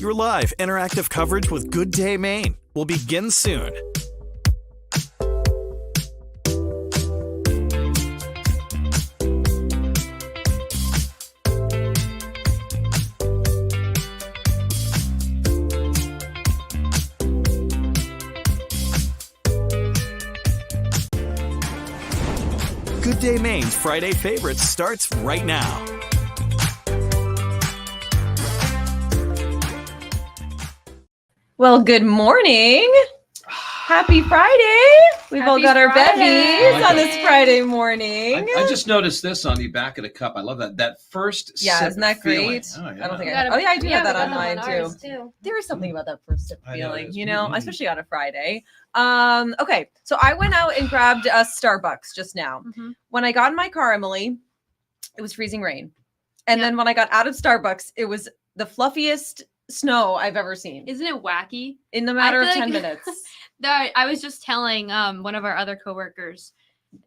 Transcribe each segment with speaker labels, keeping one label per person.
Speaker 1: Your live, interactive coverage with Good Day Maine will begin soon. Good Day Maine's Friday Favorites starts right now.
Speaker 2: Well, good morning. Happy Friday. We've all got our bevies on this Friday morning.
Speaker 3: I just noticed this on the back of the cup. I love that first sip
Speaker 2: Isn't that great?
Speaker 3: feeling. Oh, yeah.
Speaker 2: I don't think I do have that on mine too. There is something
Speaker 3: Mm.
Speaker 2: about that first sip
Speaker 3: I know
Speaker 2: feeling,
Speaker 3: it is.
Speaker 2: you know,
Speaker 3: Mhm.
Speaker 2: especially on a Friday. Okay, so I went out and grabbed a Starbucks just now. When I got in my car, Emily, it was freezing rain. And then when I got out of Starbucks, it was the fluffiest snow I've ever seen.
Speaker 4: Isn't it wacky?
Speaker 2: In the matter of
Speaker 4: feel
Speaker 2: 10
Speaker 4: like-
Speaker 2: minutes.
Speaker 4: I was just telling one of our other coworkers,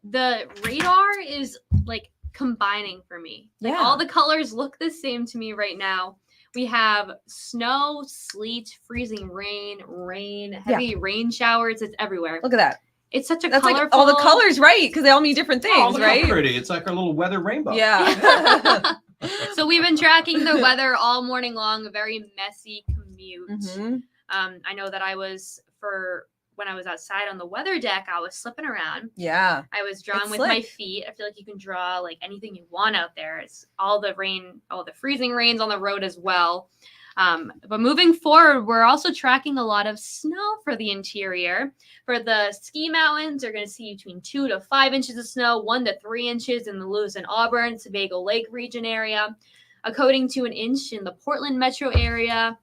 Speaker 4: the radar is like combining for me. Like
Speaker 2: Yeah.
Speaker 4: all the colors look the same to me right now. We have snow, sleet, freezing rain, heavy rain showers. It's everywhere.
Speaker 2: Look at that.
Speaker 4: It's such a
Speaker 2: That's
Speaker 4: colorful.
Speaker 2: like all the colors, right? Because they all mean different things,
Speaker 3: Oh, look
Speaker 2: right?
Speaker 3: how pretty. It's like our little weather rainbow.
Speaker 2: Yeah.
Speaker 4: So we've been tracking the weather all morning long. A very messy commute.
Speaker 2: Mhm.
Speaker 4: I know that when I was outside on the weather deck, I was slipping around.
Speaker 2: Yeah.
Speaker 4: I was drawing
Speaker 2: It's
Speaker 4: with my
Speaker 2: slick.
Speaker 4: feet. I feel like you can draw like anything you want out there. It's all the freezing rains on the road as well. But moving forward, we're also tracking a lot of snow for the interior. For the ski mountains, you're going to see between 2 to 5 inches of snow, 1 to 3 inches in the Lewis and Auburn, Sebago Lake region area, a coating to an inch in the Portland metro area,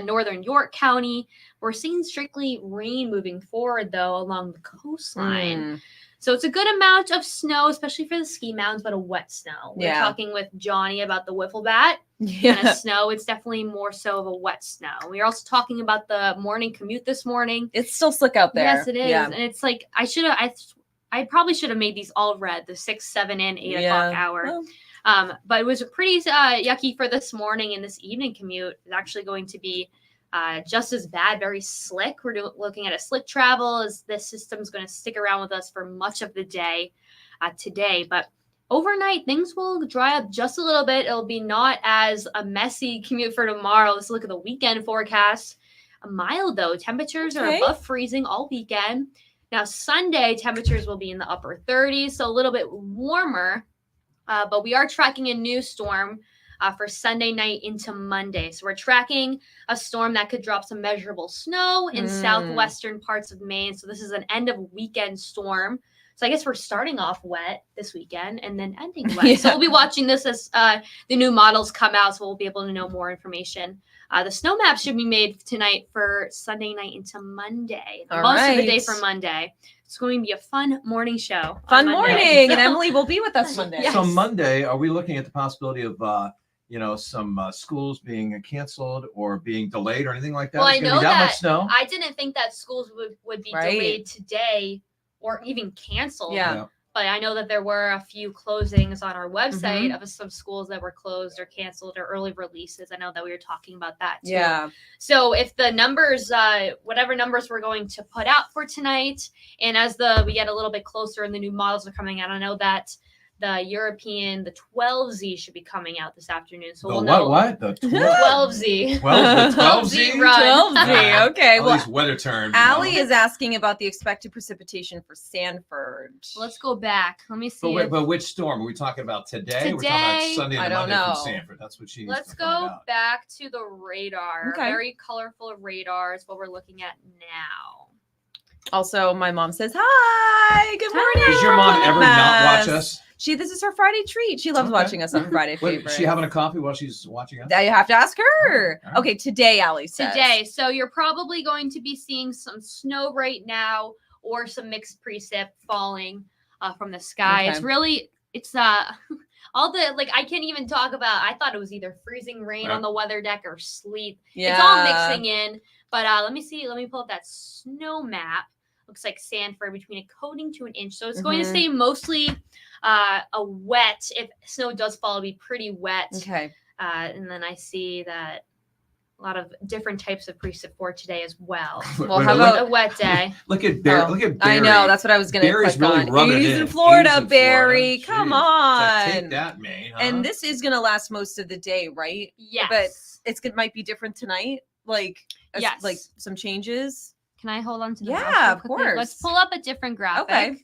Speaker 4: northern York County. We're seeing strictly rain moving forward, though, along the coastline. So it's a good amount of snow, especially for the ski mountains, but a wet snow. We're talking with Johnny about the wiffle bat kind of snow. It's definitely more so of a wet snow. We are also talking about the morning commute this morning.
Speaker 2: It's still slick out there.
Speaker 4: Yes, it is.
Speaker 2: Yeah.
Speaker 4: And it's like I probably should have made these all red, the 6, 7, and 8 o'clock hour.
Speaker 2: Well,
Speaker 4: But it was pretty yucky for this morning, and this evening commute is actually going to be just as bad, very slick. We're looking at a slick travel as this system's going to stick around with us for much of the day today. But overnight, things will dry up just a little bit. It'll be not as a messy commute for tomorrow. Let's look at the weekend forecast. Mild, though. Temperatures are above freezing all weekend. Now, Sunday, temperatures will be in the upper 30s, so a little bit warmer. But we are tracking a new storm for Sunday night into Monday. So we're tracking a storm that could drop some measurable snow in southwestern parts of Maine. So this is an end of weekend storm. So I guess we're starting off wet this weekend and then ending wet. So we'll be watching this as the new models come out, so we'll be able to know more information. The snow map should be made tonight for Sunday night into Monday. Most of the day for Monday. It's going to be a fun morning show.
Speaker 2: Fun morning. And Emily will be with us Monday.
Speaker 3: So Monday, are we looking at the possibility of some schools being canceled or being delayed or anything like that?
Speaker 4: Well, I know that
Speaker 3: much snow?
Speaker 4: I didn't think that schools would be delayed today or even canceled.
Speaker 2: Yeah.
Speaker 4: But I know that there were a few closings on our website of some schools that were closed or canceled or early releases. I know that we were talking about that too.
Speaker 2: Yeah.
Speaker 4: So if the numbers, whatever numbers we're going to put out for tonight, and as we get a little bit closer and the new models are coming out, I know that the 12Z should be coming out this afternoon. So we'll know.
Speaker 3: What? The
Speaker 4: 12Z.
Speaker 3: 12Z?
Speaker 4: run.
Speaker 2: 12Z. Okay.
Speaker 3: All these weather terms.
Speaker 2: Allie is asking about the expected precipitation for Sanford.
Speaker 4: Let's go back. Let me see.
Speaker 3: But which storm? Are we talking about today? We're talking
Speaker 4: Today,
Speaker 3: about Sunday
Speaker 2: I
Speaker 3: and
Speaker 2: don't
Speaker 3: Monday
Speaker 2: know.
Speaker 3: from Sanford. That's what she needs
Speaker 4: Let's
Speaker 3: to find
Speaker 4: go
Speaker 3: out.
Speaker 4: back to the radar.
Speaker 2: Okay.
Speaker 4: Very colorful radar is what we're looking at now.
Speaker 2: Also, my mom says, hi, good morning.
Speaker 3: Does your mom ever not watch us?
Speaker 2: This is her Friday treat. She loves watching us on Friday
Speaker 3: Wait,
Speaker 2: favorites.
Speaker 3: is she having a coffee while she's watching us?
Speaker 2: That you have to ask her.
Speaker 3: All right.
Speaker 2: Okay, today, Allie says.
Speaker 4: Today, so you're probably going to be seeing some snow right now or some mixed precip falling from the sky.
Speaker 2: Okay.
Speaker 4: It's really, all the, I can't even talk about, I thought it was either freezing rain on the weather deck or sleet.
Speaker 2: Yeah.
Speaker 4: It's all mixing in. But let me pull up that snow map. Looks like Sanford between a coating to an inch. So it's going to stay mostly a wet. If snow does fall, it'll be pretty wet.
Speaker 2: Okay.
Speaker 4: And then I see that a lot of different types of precip for today as well.
Speaker 2: Well, how about
Speaker 4: A wet day.
Speaker 3: Look at Barry.
Speaker 2: Oh,
Speaker 3: Look at Barry.
Speaker 2: I know, that's what I was going to
Speaker 3: Barry's
Speaker 2: click
Speaker 3: really
Speaker 2: on.
Speaker 3: rubbing it
Speaker 2: 80s
Speaker 3: in.
Speaker 2: in Florida,
Speaker 3: 80s in
Speaker 2: Barry.
Speaker 3: Florida.
Speaker 2: Come
Speaker 3: Jeez. Take
Speaker 2: on.
Speaker 3: that, Maine. Huh?
Speaker 2: And this is going to last most of the day, right?
Speaker 4: Yes.
Speaker 2: But might be different tonight. Like,
Speaker 4: Yes.
Speaker 2: like some changes.
Speaker 4: Can I hold on to the
Speaker 2: Yeah,
Speaker 4: mouse real
Speaker 2: of
Speaker 4: quickly?
Speaker 2: course.
Speaker 4: Let's pull up a different graphic.
Speaker 2: Okay.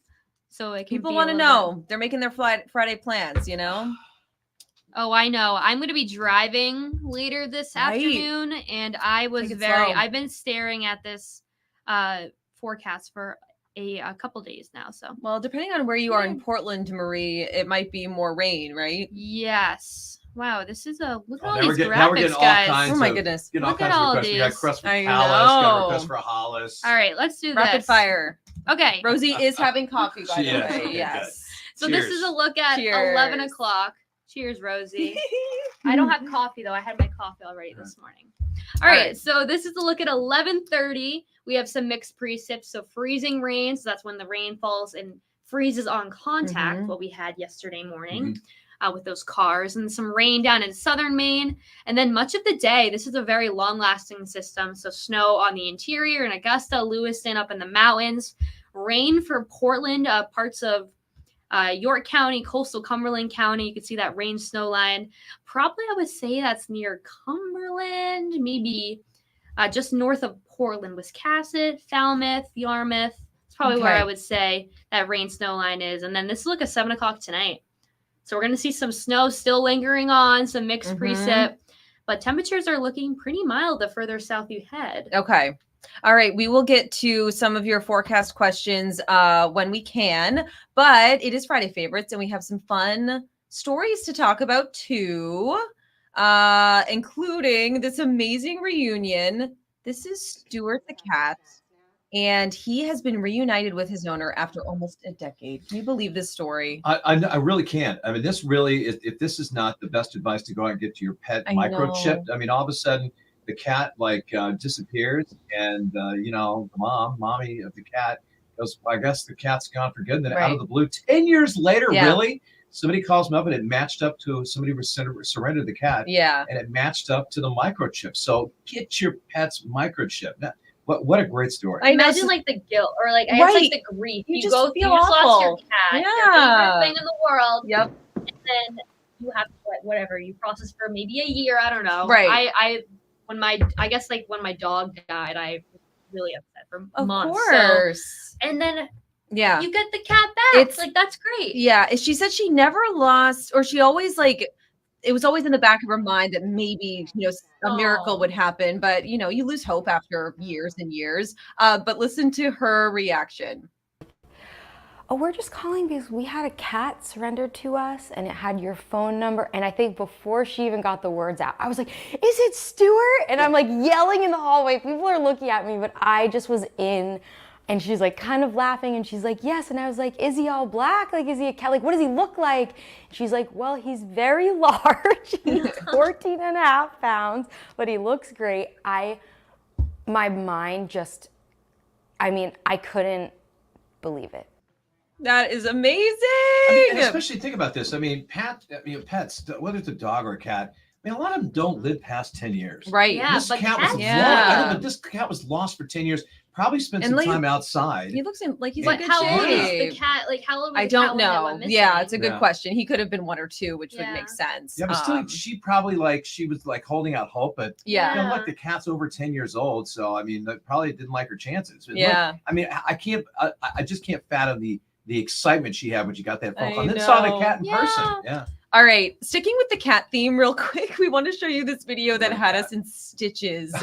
Speaker 4: So it can
Speaker 2: People
Speaker 4: be a
Speaker 2: want to
Speaker 4: little bit-
Speaker 2: know. They're making their Friday plans, you know?
Speaker 4: Oh, I know. I'm going to be driving later this
Speaker 2: Right.
Speaker 4: afternoon, and I was
Speaker 2: Take it slow.
Speaker 4: I've been staring at this forecast for a couple days now. So
Speaker 2: Well, depending on where you are in Portland, Marie, it might be more rain, right?
Speaker 4: yes. Wow, this is look at all
Speaker 3: now
Speaker 4: these
Speaker 3: now we're getting
Speaker 4: graphics,
Speaker 3: all
Speaker 4: guys.
Speaker 3: kinds
Speaker 2: Oh my
Speaker 3: of,
Speaker 2: goodness.
Speaker 3: Getting all
Speaker 4: Look at
Speaker 3: kinds of
Speaker 4: all
Speaker 3: requests. We got
Speaker 4: these.
Speaker 3: requests for
Speaker 2: I
Speaker 3: Callis, got
Speaker 2: know.
Speaker 3: a request for Hollis.
Speaker 4: All right, let's do
Speaker 2: Rapid
Speaker 4: this.
Speaker 2: fire.
Speaker 4: Okay.
Speaker 2: Rosie is having coffee, by
Speaker 3: She
Speaker 2: the
Speaker 3: is.
Speaker 2: way.
Speaker 3: Okay,
Speaker 2: Yes.
Speaker 4: So this
Speaker 3: Cheers.
Speaker 4: is a look at
Speaker 2: Cheers.
Speaker 4: 11 o'clock. Cheers, Rosie. I don't have coffee though. I had my coffee already this morning. All right, so this is a look at 11:30. We have some mixed precip, so freezing rain. So that's when the rain falls and freezes on contact.
Speaker 2: Mhm.
Speaker 4: What we had yesterday morning with those cars, and some rain down in southern Maine. And then much of the day, this is a very long-lasting system. So snow on the interior in Augusta, Lewiston, up in the mountains. Rain for Portland, parts of York County, coastal Cumberland County. You can see that range snow line. Probably I would say that's near Cumberland, maybe just north of Portland, Wiscasset, Falmouth, Yarmouth. It's probably where
Speaker 2: Okay.
Speaker 4: I would say that rain snow line is. And then this is like at 7 o'clock tonight. So we're going to see some snow still lingering on, some mixed precip. But temperatures are looking pretty mild the further south you head.
Speaker 2: Okay. All right. We will get to some of your forecast questions when we can, but it is Friday favorites and we have some fun stories to talk about too, including this amazing reunion. This is Stuart the cat, and he has been reunited with his owner after almost a decade. Can you believe this story?
Speaker 3: I really can't. I mean, this really is, if this is not the best advice to go out and get to your pet
Speaker 2: I
Speaker 3: microchipped.
Speaker 2: know.
Speaker 3: I mean, all of a sudden the cat disappears, and the mommy of the cat goes, I guess the cat's gone for good. And then out
Speaker 2: Right.
Speaker 3: of the blue, 10 years later,
Speaker 2: Yeah.
Speaker 3: really? Somebody calls me up and it matched up to somebody surrendered the cat.
Speaker 2: Yeah.
Speaker 3: And it matched up to the microchip. So get your pet's microchip. Now, what a great story.
Speaker 2: I know.
Speaker 4: Imagine like the guilt or like I guess
Speaker 2: Right.
Speaker 4: like the grief.
Speaker 2: You
Speaker 4: You
Speaker 2: just
Speaker 4: go
Speaker 2: feel
Speaker 4: you just lost your
Speaker 2: awful.
Speaker 4: cat, your
Speaker 2: Yeah.
Speaker 4: favorite thing in the world,
Speaker 2: Yep.
Speaker 4: and then you have to whatever you process for maybe a year. I don't know.
Speaker 2: Right.
Speaker 4: When my dog died, I was really upset for
Speaker 2: Of
Speaker 4: months.
Speaker 2: course.
Speaker 4: And then
Speaker 2: Yeah.
Speaker 4: you get the cat back.
Speaker 2: It's-
Speaker 4: Like that's great.
Speaker 2: Yeah, she said she never lost, or she always it was always in the back of her mind that maybe a miracle would happen, but you lose hope after years and years. But listen to her reaction.
Speaker 5: Oh, we're just calling because we had a cat surrendered to us and it had your phone number. And I think before she even got the words out, I was like, is it Stuart? And I'm like yelling in the hallway. People are looking at me, but I just was in. And she's like kind of laughing and she's like, yes. And I was like, is he all black? Like, is he a cat? Like, what does he look like? And she's like, well, he's very large. He's 14 and a half pounds, but he looks great. My mind just, I couldn't believe it.
Speaker 2: That is amazing.
Speaker 3: And especially think about this. I mean, pets, whether it's a dog or a cat, I mean, a lot of them don't live past 10 years.
Speaker 2: Right.
Speaker 4: Yeah,
Speaker 3: This
Speaker 4: but
Speaker 3: cat was
Speaker 4: cats-
Speaker 3: lost.
Speaker 2: Yeah.
Speaker 3: I know, but this cat was lost for 10 years. Probably spent
Speaker 2: And
Speaker 3: some
Speaker 2: like-
Speaker 3: time outside.
Speaker 2: He looks like he's
Speaker 4: But
Speaker 2: in good
Speaker 4: how old is
Speaker 2: shape.
Speaker 4: the cat? Like how old was
Speaker 2: I
Speaker 4: the
Speaker 2: don't
Speaker 4: cat when they
Speaker 2: know.
Speaker 4: went missing?
Speaker 2: Yeah, it's a good
Speaker 3: Yeah.
Speaker 2: question. He could have been 1 or 2, which would
Speaker 4: Yeah.
Speaker 2: make sense.
Speaker 3: Yeah, but still, she probably she was holding out hope, but
Speaker 2: Yeah.
Speaker 3: look, the cat's over 10 years old, so I mean, that probably didn't like her chances. But look,
Speaker 2: Yeah.
Speaker 3: I mean, I just can't fathom the excitement she had when she got that phone
Speaker 2: I
Speaker 3: call and then saw the
Speaker 2: know.
Speaker 3: cat in person.
Speaker 4: Yeah.
Speaker 3: Yeah.
Speaker 2: All right, sticking with the cat theme real quick, we want to show you this video that had us in stitches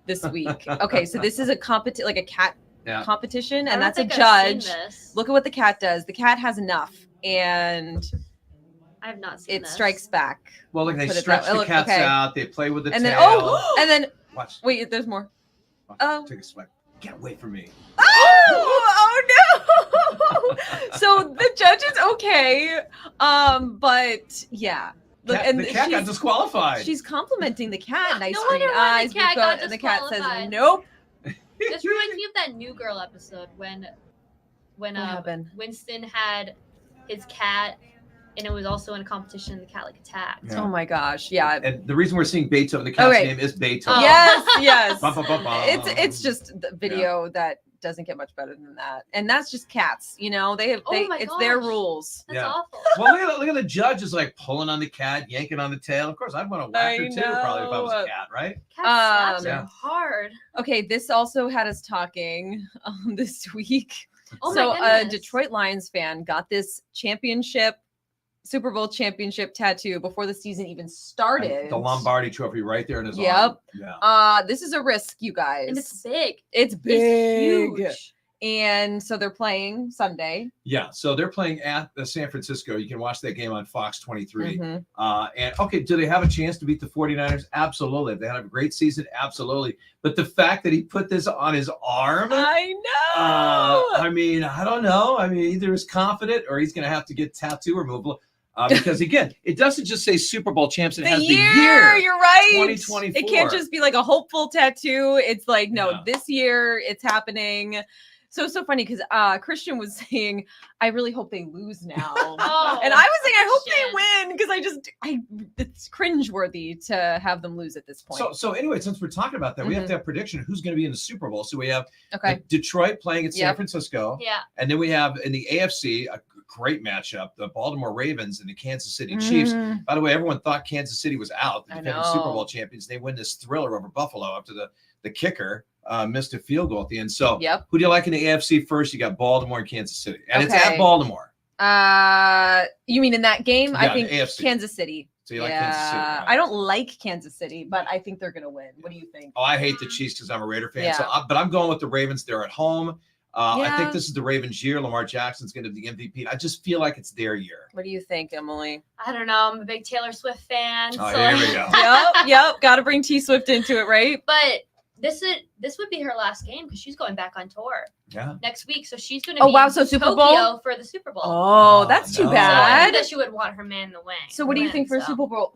Speaker 2: this week. Okay, so this is a cat
Speaker 3: Yeah.
Speaker 2: competition,
Speaker 4: I
Speaker 2: and
Speaker 4: don't
Speaker 2: that's a
Speaker 4: think I've seen
Speaker 2: judge.
Speaker 4: this.
Speaker 2: Look at what the cat does. The cat has enough, and
Speaker 4: I have not seen
Speaker 2: it
Speaker 4: this.
Speaker 2: strikes back.
Speaker 3: Well, look, they
Speaker 2: Put it
Speaker 3: stretch
Speaker 2: that-
Speaker 3: the
Speaker 2: look,
Speaker 3: cats
Speaker 2: okay.
Speaker 3: out. They play with the
Speaker 2: And
Speaker 3: tail.
Speaker 2: then and then
Speaker 3: Watch.
Speaker 2: wait, there's more.
Speaker 3: Watch.
Speaker 2: Oh.
Speaker 3: Take a swipe. Get away from me.
Speaker 2: Oh no! So the judge is okay, but yeah. Look,
Speaker 3: The cat got disqualified.
Speaker 2: She's complimenting the cat. Nice
Speaker 4: No
Speaker 2: green
Speaker 4: wonder why the
Speaker 2: eyes.
Speaker 4: cat
Speaker 2: Rico,
Speaker 4: got
Speaker 2: and the cat says,
Speaker 4: disqualified.
Speaker 2: "Nope."
Speaker 4: This reminds me of that New Girl episode when
Speaker 2: What happened?
Speaker 4: Winston had his cat and it was also in a competition in the cat like attack.
Speaker 3: Yeah.
Speaker 2: Oh my gosh, yeah.
Speaker 3: And the reason we're seeing Beethoven, the cat's
Speaker 2: Okay.
Speaker 3: name is Beethoven.
Speaker 4: Oh.
Speaker 2: Yes.
Speaker 3: Bum, bum, bum, bum.
Speaker 2: It's just the video that doesn't get much better than that, and that's just cats. You know,
Speaker 4: Oh my
Speaker 2: it's their
Speaker 4: gosh.
Speaker 2: rules.
Speaker 4: That's
Speaker 3: Yeah.
Speaker 4: awful.
Speaker 3: Well, look at the judge is like pulling on the cat, yanking on the tail. Of course, I'd want to whack her
Speaker 2: I
Speaker 3: too, probably if I was a
Speaker 2: know.
Speaker 3: cat, right?
Speaker 4: Cat slaps
Speaker 3: Yeah.
Speaker 4: are hard.
Speaker 2: Okay, this also had us talking this week.
Speaker 4: Oh
Speaker 2: So
Speaker 4: my
Speaker 2: a
Speaker 4: goodness.
Speaker 2: Detroit Lions fan got this Super Bowl championship tattoo before the season even started.
Speaker 3: The Lombardi Trophy right there in his
Speaker 2: Yep.
Speaker 3: arm. Yeah.
Speaker 2: This is a risk, you guys.
Speaker 4: And it's big.
Speaker 2: It's big.
Speaker 4: It's huge.
Speaker 2: And so they're playing Sunday.
Speaker 3: Yeah. So they're playing at San Francisco. You can watch that game on Fox 23.
Speaker 2: Mhm.
Speaker 3: And okay, do they have a chance to beat the 49ers? Absolutely. If they had a great season, absolutely. But the fact that he put this on his arm,
Speaker 2: I know.
Speaker 3: I mean, I don't know. I mean, either he's confident or he's going to have to get tattoo removal. Because again, it doesn't just say Super Bowl champs. It has the year.
Speaker 2: You're right.
Speaker 3: 2024.
Speaker 2: It can't just be like a hopeful tattoo. It's like, no,
Speaker 3: Yeah.
Speaker 2: this year it's happening. So funny because Christian was saying, I really hope they lose now.
Speaker 4: Oh,
Speaker 2: And I was saying, I hope
Speaker 4: Christian.
Speaker 2: they win because it's cringeworthy to have them lose at this point.
Speaker 3: So anyway, since we're talking about that, we have
Speaker 2: Mhm.
Speaker 3: to have prediction of who's going to be in the Super Bowl. So we have
Speaker 2: Okay.
Speaker 3: Detroit playing at San
Speaker 2: Yep.
Speaker 3: Francisco.
Speaker 4: Yeah.
Speaker 3: And then we have in the AFC, a great matchup, the Baltimore Ravens and the Kansas City Chiefs.
Speaker 2: Mm.
Speaker 3: By the way, everyone thought Kansas City was out, the
Speaker 2: I
Speaker 3: defending Super
Speaker 2: know.
Speaker 3: Bowl champions. They win this thriller over Buffalo after the kicker missed a field goal at the end. So
Speaker 2: Yep.
Speaker 3: who do you like in the AFC first? You got Baltimore and Kansas City. And it's
Speaker 2: Okay.
Speaker 3: at Baltimore.
Speaker 2: You mean in that game?
Speaker 3: Yeah,
Speaker 2: I
Speaker 3: the
Speaker 2: think
Speaker 3: AFC.
Speaker 2: Kansas City.
Speaker 3: So you like Kansas City. right?
Speaker 2: I don't like Kansas City, but I think they're gonna win. What do you think?
Speaker 3: Oh, I hate the Chiefs because I'm a Raider fan.
Speaker 2: Yeah.
Speaker 3: But I'm going with the Ravens. They're at home. I
Speaker 2: Yeah.
Speaker 3: think this is the Ravens' year. Lamar Jackson's going to be the MVP. I just feel like it's their year.
Speaker 2: What do you think, Emily?
Speaker 4: I don't know. I'm a big Taylor Swift fan.
Speaker 3: Oh,
Speaker 4: so
Speaker 3: here we go.
Speaker 2: Yep. Got to bring T Swift into it, right?
Speaker 4: But this would be her last game because she's going back on tour
Speaker 3: Yeah.
Speaker 4: next week. So she's going to
Speaker 2: Oh,
Speaker 4: be
Speaker 2: wow,
Speaker 4: in
Speaker 2: so Super
Speaker 4: Tokyo
Speaker 2: Bowl?
Speaker 4: for the Super Bowl.
Speaker 2: Oh, that's too
Speaker 3: no.
Speaker 4: So I
Speaker 2: bad.
Speaker 4: think that she would want her man in the wing.
Speaker 2: So what do you think for a
Speaker 4: so.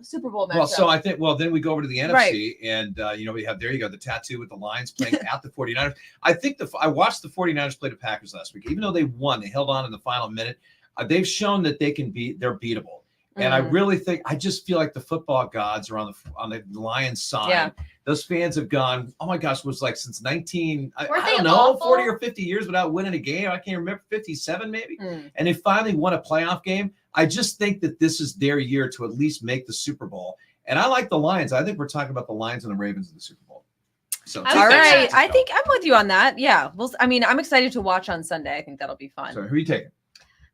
Speaker 2: Super Bowl matchup?
Speaker 3: Well, so I think, then we go over to the NFC
Speaker 2: Right.
Speaker 3: and, we have, there you go, the tattoo with the Lions playing at the 49ers. I think I watched the 49ers play the Packers last week. Even though they won, they held on in the final minute. They've shown that they're beatable. And I really think, I just feel like the football gods are on the Lions side.
Speaker 2: Yeah.
Speaker 3: Those fans have gone, oh my gosh, it was like since
Speaker 4: Weren't they
Speaker 3: 40
Speaker 4: awful?
Speaker 3: or 50 years without winning a game. I can't remember, 57 maybe.
Speaker 2: Mm.
Speaker 3: And they finally won a playoff game. I just think that this is their year to at least make the Super Bowl. And I like the Lions. I think we're talking about the Lions and the Ravens in the Super Bowl. So
Speaker 4: I
Speaker 2: All
Speaker 4: was
Speaker 2: right.
Speaker 4: thinking-
Speaker 2: I think I'm with you on that. Yeah. Well, I mean, I'm excited to watch on Sunday. I think that'll be fun.
Speaker 3: who are you taking?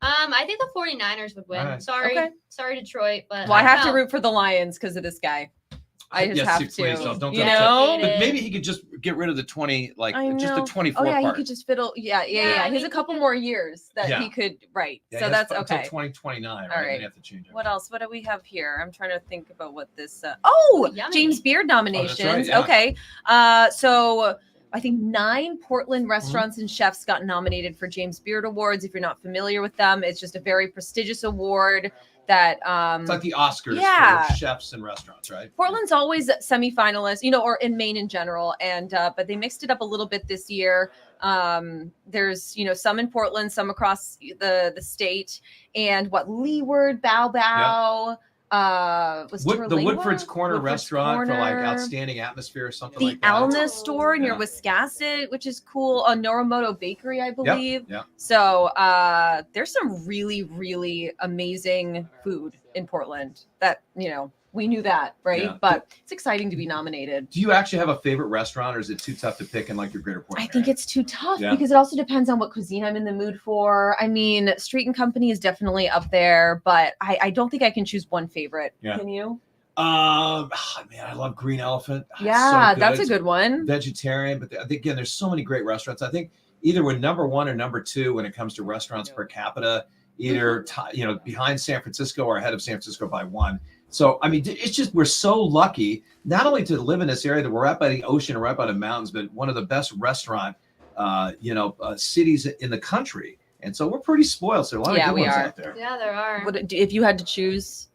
Speaker 4: I think the 49ers would win.
Speaker 3: All right.
Speaker 4: Sorry.
Speaker 2: Okay.
Speaker 4: Sorry, Detroit. But
Speaker 2: Well, I have to
Speaker 4: don't
Speaker 2: root for the Lions because of this guy. I just
Speaker 3: Yes,
Speaker 2: have
Speaker 3: please
Speaker 2: to.
Speaker 3: don't
Speaker 2: You
Speaker 3: touch it.
Speaker 2: know?
Speaker 3: But maybe he could just get rid of the 20,
Speaker 2: I
Speaker 3: just the
Speaker 2: know.
Speaker 3: 24
Speaker 2: Oh yeah,
Speaker 3: part.
Speaker 2: he could just fiddle. Yeah.
Speaker 4: Yeah,
Speaker 2: He has
Speaker 4: he
Speaker 2: a couple
Speaker 4: could-
Speaker 2: more years that
Speaker 3: Yeah.
Speaker 2: he could. Right.
Speaker 3: Yeah,
Speaker 2: So
Speaker 3: he
Speaker 2: that's
Speaker 3: has
Speaker 2: okay.
Speaker 3: Until 2029,
Speaker 2: All
Speaker 3: right?
Speaker 2: right.
Speaker 3: Then you have to change it.
Speaker 2: What else? What do we have here? I'm trying to think about what this.
Speaker 4: Yummy.
Speaker 2: James Beard nominations.
Speaker 3: yeah.
Speaker 2: Okay. So I think 9 Portland restaurants and chefs got nominated for James Beard Awards. If you're not familiar with them, it's just a very prestigious award that
Speaker 3: It's like the Oscars
Speaker 2: Yeah.
Speaker 3: for chefs and restaurants, right?
Speaker 2: Portland's always semifinalists, or in Maine in general. And but they mixed it up a little bit this year. There's some in Portland, some across the state, and Leeward, Bow Bow, was
Speaker 3: The
Speaker 2: Terlingua?
Speaker 3: Woodford's Corner
Speaker 2: Woodford's
Speaker 3: restaurant for like
Speaker 2: Corner.
Speaker 3: outstanding atmosphere or something
Speaker 2: The
Speaker 3: like that.
Speaker 2: Alma store near
Speaker 3: Yeah.
Speaker 2: Wiscasset, which is cool. Noromoto Bakery, I believe.
Speaker 3: yeah.
Speaker 2: So there's some really, really amazing food in Portland that, we knew that, right?
Speaker 3: Yeah.
Speaker 2: But it's exciting to be nominated.
Speaker 3: Do you actually have a favorite restaurant, or is it too tough to pick in like your greater Portland
Speaker 2: I think
Speaker 3: area?
Speaker 2: it's too tough
Speaker 3: Yeah.
Speaker 2: because it also depends on what cuisine I'm in the mood for. I mean, Street and Company is definitely up there, but I don't think I can choose one favorite.
Speaker 3: Yeah.
Speaker 2: Can you?
Speaker 3: Man, I love Green Elephant. It's
Speaker 2: Yeah,
Speaker 3: so
Speaker 2: that's a
Speaker 3: It's
Speaker 2: good one.
Speaker 3: vegetarian, but again, there's so many great restaurants. I think either we're number 1 or number 2 when it comes to restaurants per capita, either behind San Francisco or ahead of San Francisco by 1. So I mean, it's just we're so lucky not only to live in this area that we're right by the ocean, right by the mountains, but one of the best restaurant cities in the country. And so we're pretty spoiled. So a lot
Speaker 2: Yeah,
Speaker 3: of good
Speaker 2: we
Speaker 3: ones
Speaker 2: are.
Speaker 3: out there.
Speaker 4: Yeah, there are.
Speaker 2: If you had to choose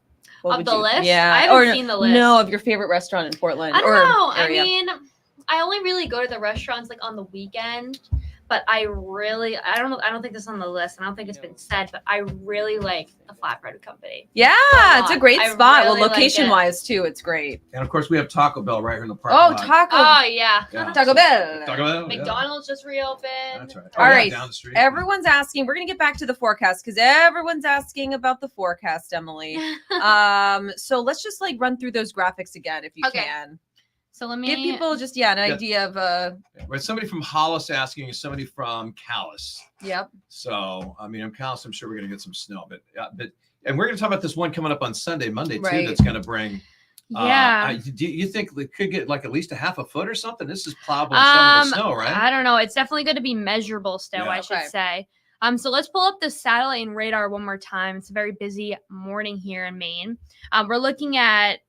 Speaker 2: what
Speaker 4: Of
Speaker 2: would
Speaker 4: the
Speaker 2: you-
Speaker 4: list?
Speaker 2: Yeah.
Speaker 4: I haven't
Speaker 2: Or
Speaker 4: seen the list.
Speaker 2: No, of your favorite restaurant in Portland.
Speaker 4: I don't
Speaker 2: or
Speaker 4: know.
Speaker 2: area.
Speaker 4: I mean, I only really go to the restaurants like on the weekend. but I don't think this is on the list, and I don't think it's been said, but I really like the flatbread company.
Speaker 2: Yeah, it's a great
Speaker 4: I
Speaker 2: spot.
Speaker 4: really
Speaker 2: Well,
Speaker 4: like
Speaker 2: location
Speaker 4: it.
Speaker 2: wise too, it's great.
Speaker 3: And of course, we have Taco Bell right here in the parking
Speaker 2: Oh,
Speaker 3: lot.
Speaker 4: Oh yeah.
Speaker 2: Taco Bell.
Speaker 3: Taco Bell.
Speaker 4: McDonald's just reopened.
Speaker 3: That's right.
Speaker 2: All right.
Speaker 3: Down the street.
Speaker 2: Everyone's asking. We're gonna get back to the forecast because everyone's asking about the forecast, Emily. So let's just like run through those graphics again if you
Speaker 4: Okay.
Speaker 2: can.
Speaker 4: So let me
Speaker 2: Give people just an idea of
Speaker 3: Right, somebody from Hollis asking, is somebody from Calais.
Speaker 2: Yep.
Speaker 3: So, I mean, I'm Calais. I'm sure we're going to get some snow, but and we're going to talk about this one coming up on Monday too.
Speaker 2: Right.
Speaker 3: That's going to bring.
Speaker 4: Yeah.
Speaker 3: Do you think we could get like at least a half a foot or something? This is plowable and shovelable snow, right?
Speaker 4: I don't know. It's definitely going to be measurable snow,
Speaker 3: Yeah.
Speaker 4: I should
Speaker 2: Okay.
Speaker 4: say. So let's pull up the satellite and radar one more time. It's a very busy morning here in Maine. We're looking at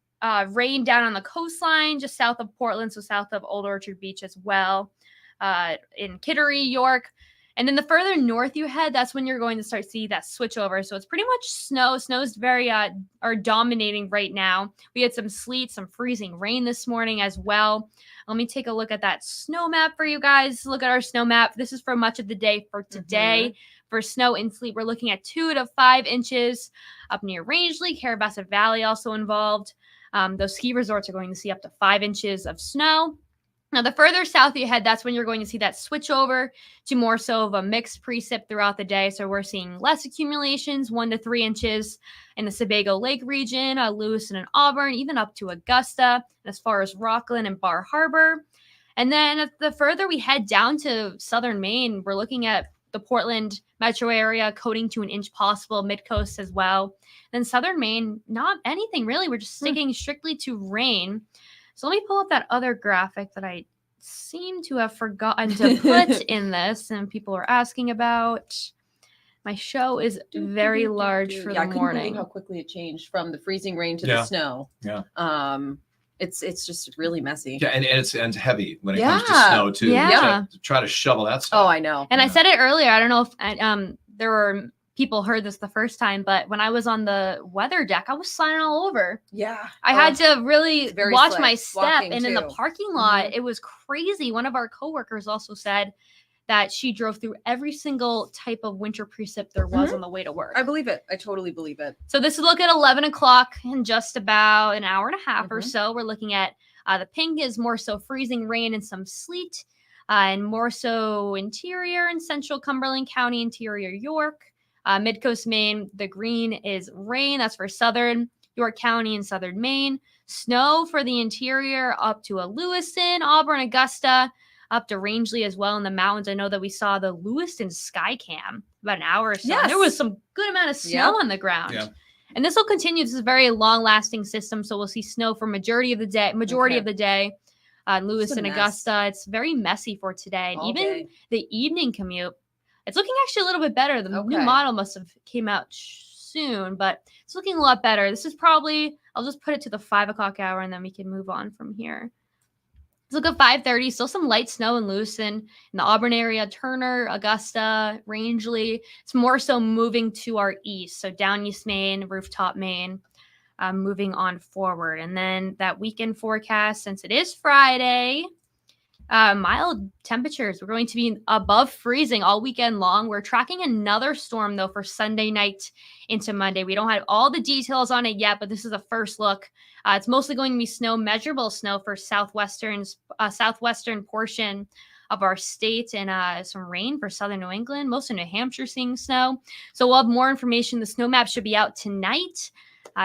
Speaker 4: rain down on the coastline, just south of Portland, so south of Old Orchard Beach as well, in Kittery, York. And then the further north you head, that's when you're going to start see that switch over. So it's pretty much snow. Snow's very are dominating right now. We had some sleet, some freezing rain this morning as well. Let me take a look at that snow map for you guys. Look at our snow map. This is for much of the day for today. For snow and sleet, we're looking at 2 to 5 inches up near Rangeley, Carrabassett Valley also involved. Those ski resorts are going to see up to 5 inches of snow. Now, the further south you head, that's when you're going to see that switch over to more so of a mixed precip throughout the day. So we're seeing less accumulations, 1 to 3 inches in the Sebago Lake region, Lewiston and Auburn, even up to Augusta, and as far as Rockland and Bar Harbor. And then the further we head down to southern Maine, we're looking at the Portland metro area, coating to 1 inch possible, mid-coast as well. Then southern Maine, not anything really. We're just sticking strictly to rain. So let me pull up that other graphic that I seem to have forgotten to put in this, and people are asking about. My show is very large for
Speaker 2: I
Speaker 4: the
Speaker 2: couldn't
Speaker 4: morning.
Speaker 2: believe how quickly it changed from the freezing rain to
Speaker 3: Yeah.
Speaker 2: the snow.
Speaker 3: Yeah.
Speaker 2: It's just really messy.
Speaker 3: Yeah, and it's heavy when it comes to
Speaker 2: Yeah.
Speaker 3: snow too.
Speaker 4: Yeah.
Speaker 3: To try to shovel that stuff.
Speaker 2: Oh, I know.
Speaker 4: And I said it earlier. I don't know if there were people heard this the first time, but when I was on the weather deck, I was sliding all over.
Speaker 2: Yeah.
Speaker 4: I had to really
Speaker 2: it's very
Speaker 4: watch
Speaker 2: slick,
Speaker 4: my step.
Speaker 2: walking,
Speaker 4: And in the
Speaker 2: too.
Speaker 4: parking lot, it was crazy. One of our coworkers also said that she drove through every single type of winter precip there was on the way to work.
Speaker 2: I believe it. I totally believe it.
Speaker 4: So this is look at 11 o'clock in just about an hour and a half or so. We're looking at the pink is more so freezing rain and some sleet, and more so interior and central Cumberland County, interior York. Mid-coast Maine, the green is rain. That's for southern York County and southern Maine. Snow for the interior up to Lewiston, Auburn, Augusta, up to Rangeley as well in the mountains. I know that we saw the Lewiston sky cam about an hour or so.
Speaker 2: Yes.
Speaker 4: There was some good amount of snow on the ground.
Speaker 3: Yeah.
Speaker 4: And this will continue. This is a very long-lasting system, so we'll see snow for majority of the day. Lewiston,
Speaker 2: mess.
Speaker 4: Augusta. It's very messy for today. And
Speaker 2: All
Speaker 4: even
Speaker 2: day.
Speaker 4: the evening commute, it's looking actually a little bit better. The new
Speaker 2: Okay.
Speaker 4: model must have came out soon, but it's looking a lot better. This is probably, I'll just put it to the 5 o'clock hour, and then we can move on from here. Let's look at 5:30. Still some light snow in Lewiston, in the Auburn area, Turner, Augusta, Rangeley. It's more so moving to our east, so down East Maine, Rooftop Maine, moving on forward. And then that weekend forecast, since it is Friday, mild temperatures. We're going to be above freezing all weekend long. We're tracking another storm, though, for Sunday night into Monday. We don't have all the details on it yet, but this is a first look. It's mostly going to be snow, measurable snow for southwestern portion of our state, and some rain for southern New England. Most of New Hampshire seeing snow. So we'll have more information. The snow map should be out tonight.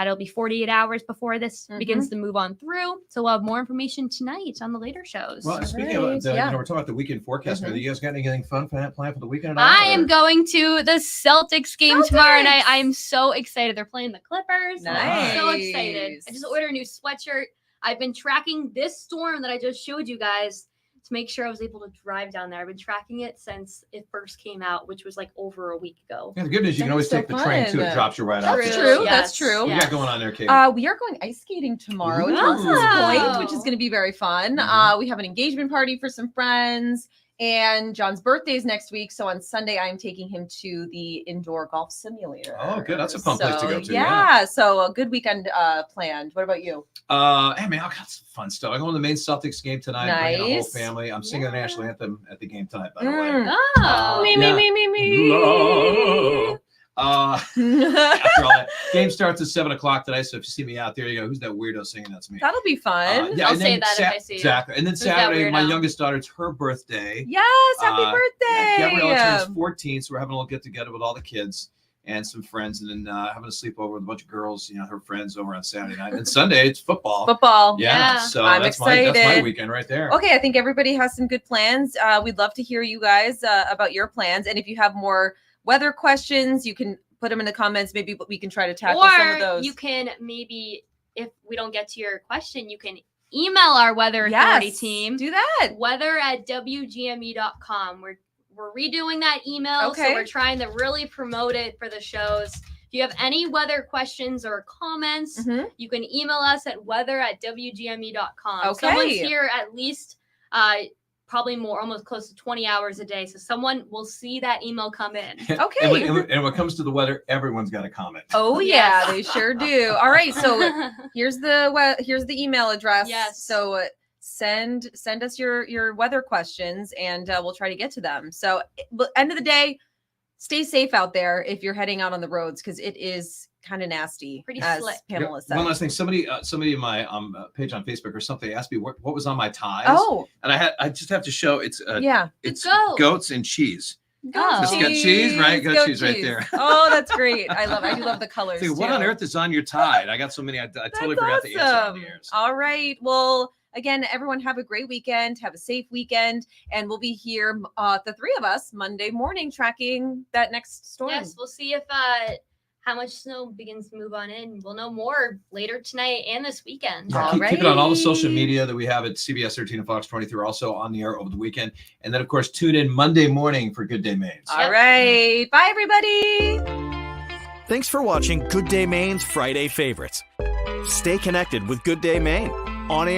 Speaker 4: It'll be 48 hours before this begins to move on through. So we'll have more information tonight on the later shows.
Speaker 3: Well, speaking of, we're talking about the weekend forecast. Are you guys got anything fun for that plan for the weekend?
Speaker 4: I am going to the Celtics game tomorrow night. I am so excited. They're playing the Clippers. I'm so excited. I just ordered a new sweatshirt. I've been tracking this storm that I just showed you guys to make sure I was able to drive down there. I've been tracking it since it first came out, which was like over a week ago.
Speaker 3: Yeah, the good news, you can always take the train too. It drops you right out.
Speaker 2: That's
Speaker 3: there.
Speaker 2: true.
Speaker 4: Yes.
Speaker 2: That's true.
Speaker 3: What you got going on there, Katie?
Speaker 2: We are going ice skating tomorrow at
Speaker 3: Ooh.
Speaker 2: Johnson's
Speaker 4: Oh.
Speaker 2: Point, which is going to be very fun. We have an engagement party for some friends, And John's birthday is next week. So on Sunday, I'm taking him to the indoor golf simulator.
Speaker 3: Oh, good. That's a fun place to go to.
Speaker 2: Yeah. So a good weekend planned. What about you?
Speaker 3: Hey, man, I got some fun stuff. I'm going to the main Celtics game tonight. Bringing the whole
Speaker 2: Nice.
Speaker 3: family. I'm singing the national anthem at the game tonight, by the way.
Speaker 4: Oh.
Speaker 2: Me.
Speaker 3: After all that, game starts at 7:00 tonight. So if you see me out there, you go, "Who's that weirdo singing?" That's me.
Speaker 2: That'll be fun.
Speaker 3: Yeah,
Speaker 4: I'll
Speaker 3: and
Speaker 4: say
Speaker 3: then
Speaker 4: that if I see you.
Speaker 3: Exactly. And then
Speaker 4: Who's that
Speaker 3: Saturday, my
Speaker 4: weirdo?
Speaker 3: youngest daughter, it's her birthday.
Speaker 2: Yes. Happy birthday.
Speaker 3: Gabriella turns 14, so we're having a little get together with all the kids and some friends, and then having a sleepover with a bunch of girls, her friends over on Saturday night. And Sunday, it's football.
Speaker 2: Football.
Speaker 3: Yeah. So
Speaker 2: I'm
Speaker 3: that's
Speaker 2: excited.
Speaker 3: my weekend right there.
Speaker 2: Okay, I think everybody has some good plans. We'd love to hear you guys about your plans. And if you have more weather questions, you can put them in the comments. Maybe we can try to tackle some of
Speaker 4: Or
Speaker 2: those.
Speaker 4: you can maybe, if we don't get to your question, you can email our weather authority team.
Speaker 2: Do that.
Speaker 4: weather@wgme.com. We're redoing that email,
Speaker 2: Okay.
Speaker 4: so we're trying to really promote it for the shows. If you have any weather questions or comments,
Speaker 2: Mhm.
Speaker 4: you can email us at weather@wgme.com.
Speaker 2: Okay.
Speaker 4: Someone's here at least probably more, almost close to 20 hours a day. So someone will see that email come in.
Speaker 2: Okay.
Speaker 3: And when it comes to the weather, everyone's got a comment.
Speaker 2: Oh yeah,
Speaker 4: Yes.
Speaker 2: they sure do. All right, so here's the email address.
Speaker 4: Yes.
Speaker 2: So send us your weather questions, and we'll try to get to them. So, but end of the day, stay safe out there if you're heading out on the roads, because it is kind of nasty.
Speaker 4: Pretty
Speaker 2: as
Speaker 4: slick.
Speaker 2: Pamela said.
Speaker 3: One last thing, somebody in my page on Facebook or something asked me what was on my ties.
Speaker 2: Oh,
Speaker 3: And I just have to show it's
Speaker 2: yeah.
Speaker 3: it's
Speaker 4: Goat.
Speaker 3: goats and cheese.
Speaker 4: Oh.
Speaker 3: It's got cheese, right? Goat cheese right there.
Speaker 2: Oh, that's great. I do love the colors.
Speaker 3: Dude, what
Speaker 2: too.
Speaker 3: on earth is on your tie? I got so many. I totally forgot to answer on the air. So.
Speaker 2: All right. Well, again, everyone have a great weekend. Have a safe weekend. And we'll be here, the three of us, Monday morning, tracking that next storm.
Speaker 4: Yes, we'll see if how much snow begins to move on in. We'll know more later tonight and this weekend.
Speaker 3: Yeah, keep it on all the social media that we have at CBS 13 and Fox 23. We're also on the air over the weekend. And then, of course, tune in Monday morning for Good Day Mains.
Speaker 2: All right. Bye, everybody.
Speaker 1: Thanks for watching Good Day Maine's Friday Favorites. Stay connected with Good Day Maine on air.